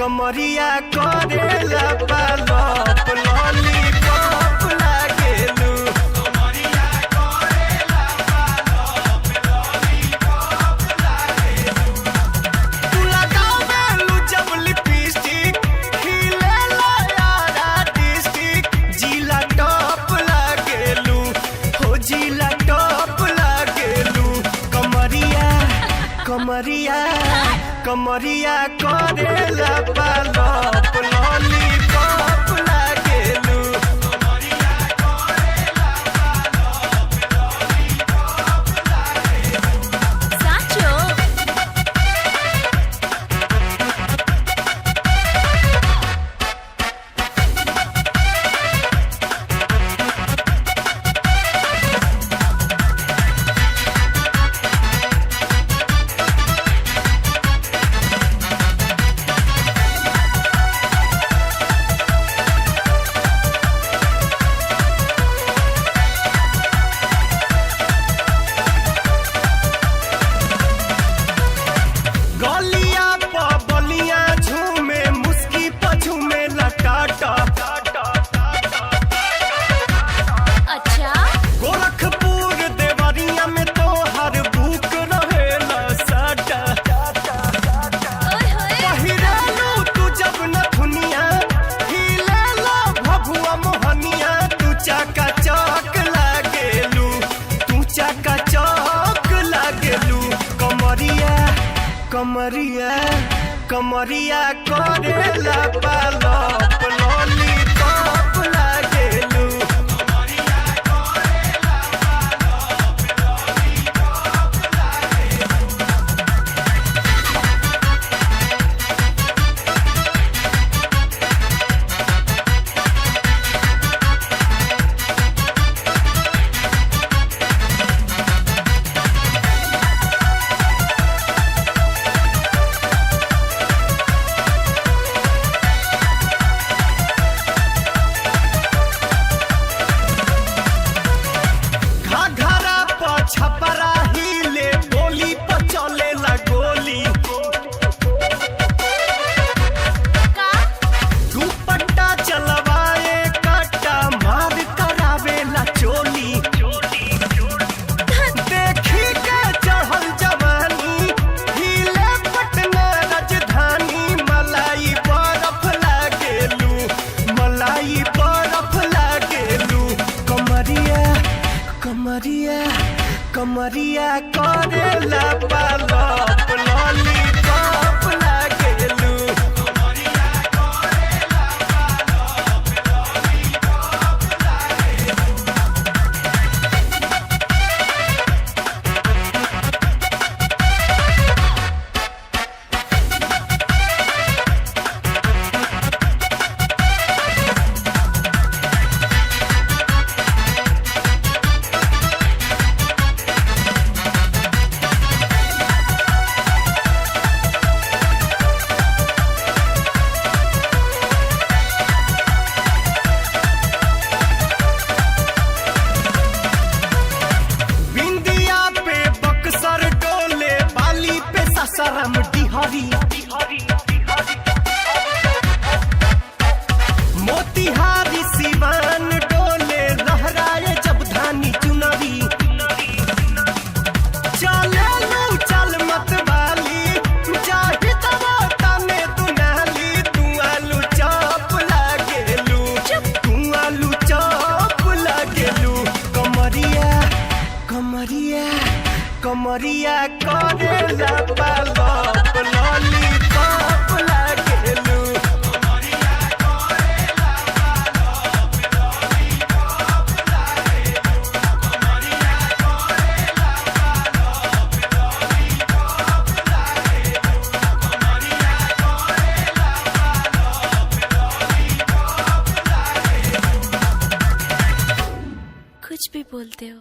कमरिया करेला पालप लॉलीपॉप लागेलू। कमरिया करेला पालप लॉलीपॉप लागेलू। तू लगावेलू जब लिपस्टिक खिलेला यारा डिस्ट्रिक्ट जिला टॉप लागेलू हो जिला टॉप लागेलू। कमरिया कमरिया कमरिया करेला पालप लॉलीपॉप लागेलू। कमरिया करेला पालप लॉलीपॉप लागेलू। साचो गलिया प बलिया झूमे मुस्की प झूमे लटाटा। अच्छा गोरखपुर देवरिया में तो हर बुक रहेला साटा। ओए होए पहिरालू तू जब नथुनिया हिलेला भभुआ मोहनिया। तू चाका चौक लागेलू तू चाका चौक लागेलू। कमरिया कमरिया कमरिया करेला पालप लॉलीपॉप लागेलू। कमरिया करेला पालप लॉलीपॉप लागेलू। घाघरा प छपरा हिले बोली प चलेला गोली। का दुपट्टा चलवाए कट्टा मार करावेला चोली। देखी के चढ़ल जवानी हिले पटना राजधानी। मलाई बरफ लागेलू मलाई बरफ लागेलू। कमरिया कमरिया कमरिया करेला पालप लॉलीपॉप लागेलू। कमरिया करेला पालप लॉलीपॉप लागेलू। बिंदिया पे बक्सर डोले बाली पे ससरम डिहरी। मोतिहारी सिवान डोले लहराए जब धानी चुनरी। चलेलू चल मत वाली जाहि तवा तने दुनाली। तू आलू चॉप लागेलू तू आलू चॉप लागेलू। कमरिया कमरिया कमरिया करेला पालप लॉलीपॉप लागेलू। कमरिया करेला पालप लॉलीपॉप लागेलू। कमरिया करेला पालप लॉलीपॉप लागेलू। कमरिया करेला पालप लॉलीपॉप लागेलू। कुछ भी बोलते हो।